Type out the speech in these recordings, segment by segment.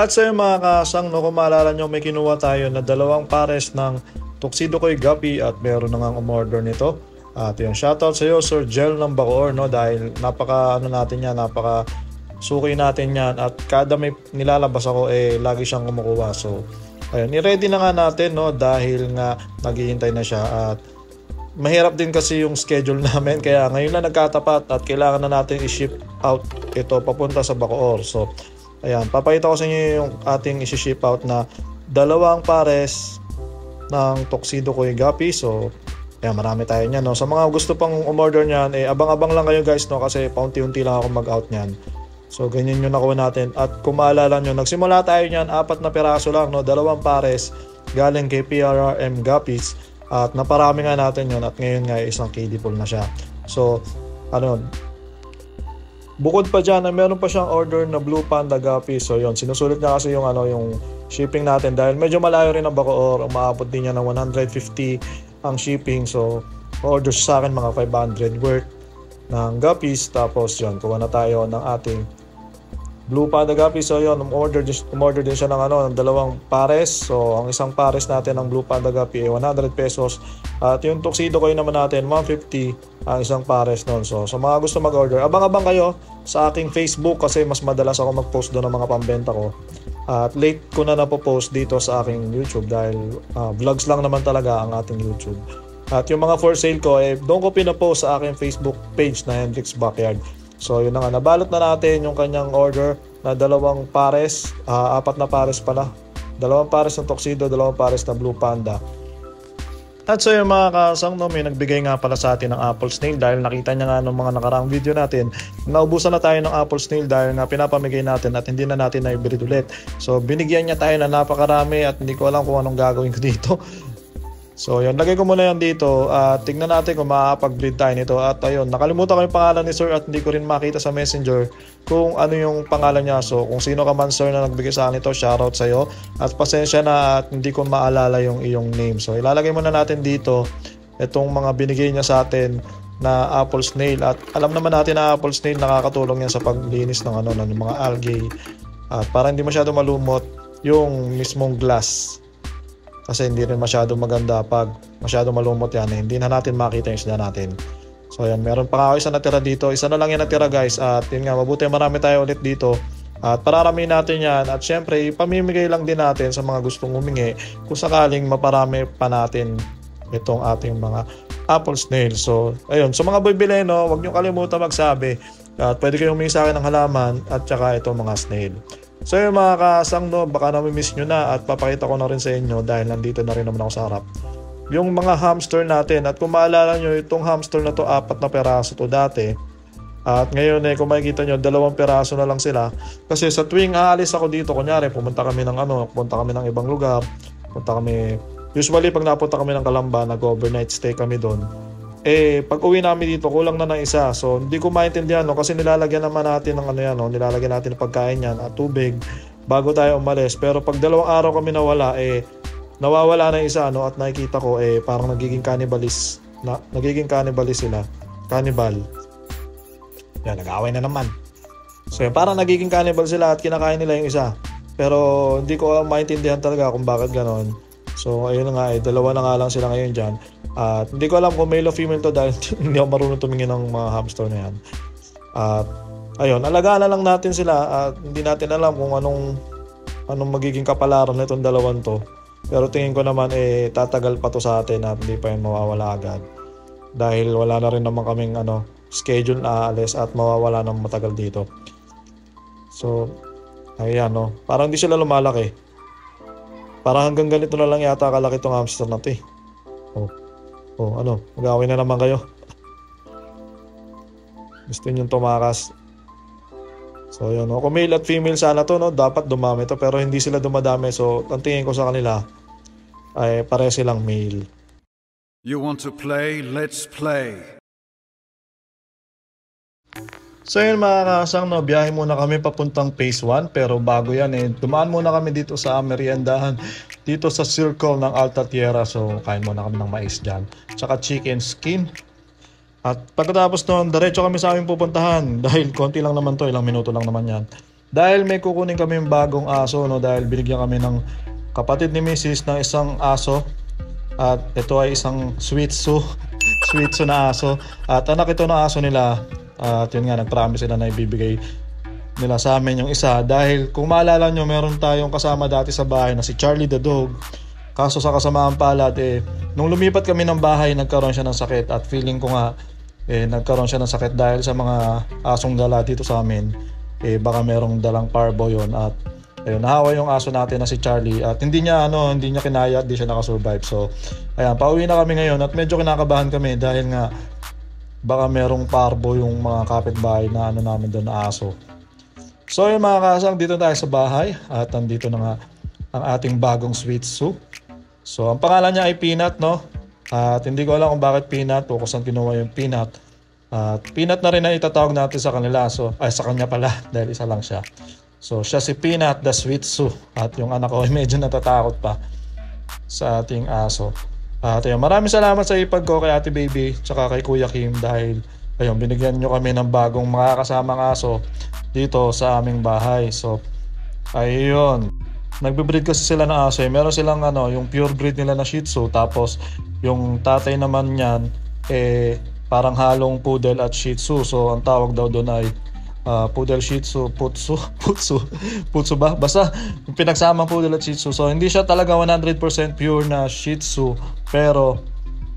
At sa iyo mga kasang, no, kung maalala nyo, may kinuha tayo na dalawang pares ng Tuxedo Koi Guppy at meron na nga umorder nito. At yun, shoutout sa iyo Sir Gel ng Bacoor, no, dahil napaka suki natin yan at kada may nilalabas ako lagi siyang kumukuha. So ayun, i-ready na nga natin, no, dahil nga naghihintay na siya at mahirap din kasi yung schedule namin kaya ngayon na nagkatapat at kailangan na natin i-ship out ito papunta sa Bacoor. So ayan, papakita ko sa inyo yung ating i-ship out na dalawang pares ng Tuxedo Koi Guppy. So ayan, marami tayo niyan, no. Sa mga gusto pang umorder niyan, abang-abang lang kayo guys, no, kasi paunti-unti lang ako mag-out niyan. So ganyan yung nakuha natin. At kung maalala nyo, nagsimula tayo niyan, 4 na piraso lang, no, dalawang pares galing kay PRRM Guppies. At naparami nga natin yun at ngayon nga isang KD pool na siya. So ano, bukod pa dyan, meron pa siyang order na Blue Panda Guppy. So yun, sinusulit niya kasi yung yung shipping natin dahil medyo malayo rin ang Bacoor. Umaabot din niya ng 150 ang shipping. So order sa akin mga 500 worth ng guppies. Tapos yun, kuha na tayo ng ating Blue Panda Guppy. So yun, umorder din siya ng dalawang pares. So ang isang pares natin ng Blue Panda Guppy ay 100 pesos. At yung Tuxedo Koi naman natin 150 ang isang pares nun. So sa mga gusto mag-order, abang-abang kayo sa aking Facebook kasi mas madalas ako mag-post doon ng mga pambenta ko. At late ko na napopost dito sa aking YouTube dahil vlogs lang naman talaga ang ating YouTube. At yung mga for sale ko, doon ko pinapost sa aking Facebook page na Hendrix Backyard. So yun na nga, nabalot na natin yung kanyang order na dalawang pares, 4 na pares pala. Dalawang pares ng Tuxedo, dalawang pares na Blue Panda. At so yung mga kasang, no, may nagbigay nga pala sa atin ng apple snail dahil nakita niya nga ng mga nakaraang video natin. Naubusan na tayo ng apple snail dahil nga pinapamigay natin at hindi na natin na-ibrid ulit. So binigyan niya tayo na napakarami at hindi ko alam kung anong gagawin ko dito. So yun, lagay ko muna yan dito at tignan natin kung makakapag-breed tayo nito. At ayun, nakalimutan ko yung pangalan ni sir at hindi ko rin makita sa messenger kung ano yung pangalan niya. So kung sino ka man sir na nagbigay sa akin ito, shoutout sa'yo. At pasensya na at hindi ko maalala yung iyong name. So ilalagay muna natin dito itong mga binigay niya sa atin na apple snail. At alam naman natin na apple snail nakakatulong yan sa paglinis ng ng mga algae. At para hindi masyado malumot yung mismong glass. Kasi hindi rin masyado maganda pag masyado malumot yan. Hindi na natin makita yung isda natin. So yan, meron pa ako isa natira dito. Isa na lang yan natira guys. At yun nga, mabuti marami tayo ulit dito. At pararami natin yan. At syempre, ipamimigay lang din natin sa mga gustong humingi kung sakaling maparami pa natin itong ating mga apple snail. So ayun, sa mga bibili, no, huwag nyo kalimutan magsabi. At pwede kayong humingi sa akin ng halaman at saka itong mga snail. So yung mga kasang, no, baka nami-miss nyo na at papakita ko na rin sa inyo dahil nandito na rin naman ako sa harap. Yung mga hamster natin at kung maalala nyo, itong hamster na to 4 na peraso to dati. At ngayon kung makikita nyo, 2 peraso na lang sila. Kasi sa tuwing aalis ako dito, kunyari pumunta kami ng ibang lugar. Usually pag napunta kami ng Calamba, nag-overnight stay kami doon. Pag uwi namin dito, kulang na ng isa. So, hindi ko maintindihan, no? Kasi nilalagyan naman natin ng nilalagyan natin ng pagkain yan at tubig bago tayo umalis. Pero pag 2 araw kami nawala, nawawala na isa, no? At nakikita ko, parang nagiging cannibalist sila. Cannibal. Yan, nag-away na naman. So, parang nagiging cannibal sila at kinakain nila yung isa. Pero, hindi ko maintindihan talaga kung bakit ganon. So, ayun na nga, 2 na nga lang sila ngayon dyan. At hindi ko alam kung male o female to dahil hindi ako marunong tumingin ng mga hamster na yan. At ayun, alagaan na lang natin sila at hindi natin alam kung anong magiging kapalaran nitong 2 to. Pero tingin ko naman tatagal pa to sa atin at hindi pa yan mawawala agad. Dahil wala na rin naman kaming schedule na aalis at mawawala ng matagal dito. So, ayan, no. Parang hindi sila lumalaki. Parang hanggang ganito na lang yata kalaki itong hamster na to mag-away na naman kayo. Gusto nyo tumakas. So yun, no? Kung male at female sana to, no, dapat dumami to, pero hindi sila dumadami. So ang tingin ko sa kanila ay pare silang male. You want to play? Let's play. So yun mga kasang, no, biyahe muna kami papuntang phase 1. Pero bago yan dumaan muna kami dito sa meriendahan dito sa circle ng Alta Tierra. So kain muna kami ng mais dyan, tsaka chicken skin. At pagkatapos noon, diretso kami sa aming pupuntahan dahil konti lang naman to, ilang minuto lang naman yan. Dahil may kukunin kami yung bagong aso, no, dahil binigyan kami ng kapatid ni Mrs. ng isang aso. At ito ay isang Shih Tzu na aso. At anak ito na aso nila. At yun nga, nag-promise sila na ibibigay nila sa amin yung isa. Dahil kung maalala nyo, meron tayong kasama dati sa bahay na si Charlie the Dog. Kaso sa kasamaan palad, nung lumipat kami ng bahay, nagkaroon siya ng sakit. At feeling ko nga, nagkaroon siya ng sakit dahil sa mga asong dala dito sa amin. Baka merong dalang parbo yun. At ayun, nahawa yung aso natin na si Charlie. At hindi niya kinaya, hindi siya nakasurvive. So, ayan, pauwi na kami ngayon. At medyo kinakabahan kami dahil nga baka merong parbo yung mga kapitbahay na namin doon na aso. So yun mga kasang, dito tayo sa bahay. At nandito na nga ang ating bagong Shih Tzu. So ang pangalan niya ay Peanut, no? At hindi ko alam kung bakit Peanut o kung saan kinuha yung Peanut. At Peanut na rin na itatawag natin sa kanila. So, sa kanya pala dahil isa lang siya. So siya si Peanut the Shih Tzu. At yung anak ko ay medyo natatakot pa sa ating aso. At ayun, maraming salamat sa ipag ko kay Ate Baby tsaka kay Kuya Kim dahil ayun, binigyan nyo kami ng bagong makakasamang aso dito sa aming bahay. So ayun, nagbe-breed kasi sila ng aso. Meron silang yung pure breed nila na Shih Tzu, tapos yung tatay naman niyan parang halong poodle at Shih Tzu. So ang tawag daw doon ay poodle Shih Tzu, putsu ba? Basta pinagsamang poodle at Shih Tzu. So hindi siya talaga 100% pure na Shih Tzu, pero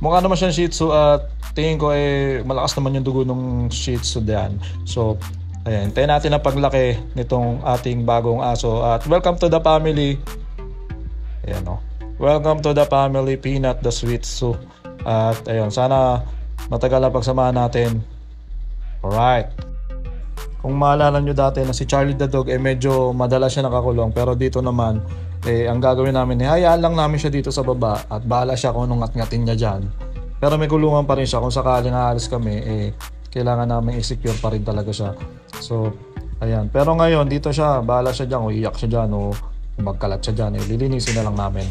mukha naman siyang Shih Tzu at tingin ko malakas naman yung dugo ng Shih Tzu diyan. So ayan, hintayin natin ang paglaki nitong ating bagong aso. At welcome to the family. Ayan, welcome to the family, Peanut the Shih Tzu. At ayun, sana matagal na pagsamahan natin. Alright. Kung maalala nyo dati na si Charlie the Dog, medyo madalas siya nakakulong. Pero dito naman, ang gagawin namin, hayaan lang namin siya dito sa baba at bahala siya kung anong ngat-ngatin niya dyan. Pero may kulungan pa rin siya. Kung sakaling aalis kami, kailangan namin i-secure pa rin talaga siya. So, ayan. Pero ngayon, dito siya, bahala siya dyan, o iyak siya dyan, o magkalat siya dyan. Lilinisin na lang namin.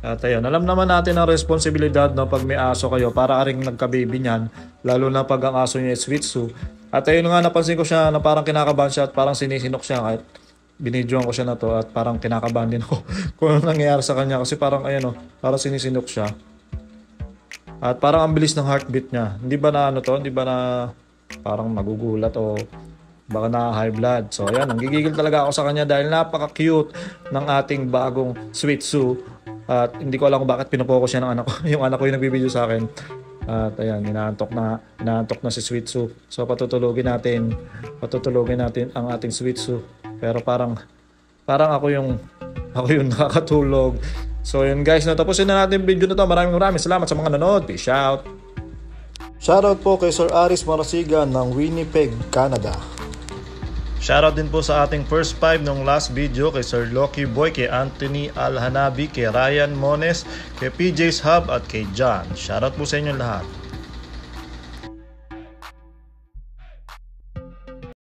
At ayun, alam naman natin ang responsibilidad pag may aso kayo para ring nagka-baby niyan, lalo na pag ang aso niya ay Shih Tzu. At ayun nga, napansin ko siya na parang kinakabahan siya at parang sinisinok siya kahit binidyoan ko siya na to, at parang kinakabahan din ako kung ano nangyayari sa kanya kasi parang parang sinisinok siya. At parang ang bilis ng heartbeat niya. Hindi ba na hindi ba na parang magugulat o baka na high blood. So ayan, nanggigigil talaga ako sa kanya dahil napaka-cute ng ating bagong Shih Tzu. At hindi ko alam kung bakit pinopokus siya ng anak ko. Yung anak ko yung nagbibideo sa akin. At ayan, inaantok na si Shih Tzu. So patutulugin natin ang ating Shih Tzu. Pero parang ako yung nakakatulog. So yun guys, tapusin na natin yung video na to. Maraming salamat sa mga nanonood. Peace out. Shoutout po kay Sir Aris Marasigan ng Winnipeg, Canada. Shoutout din po sa ating first 5 ng last video kay Sir Loki Boy, kay Anthony Alhanabi, kay Ryan Mones, kay PJ's Hub at kay John. Shoutout po sa inyo lahat.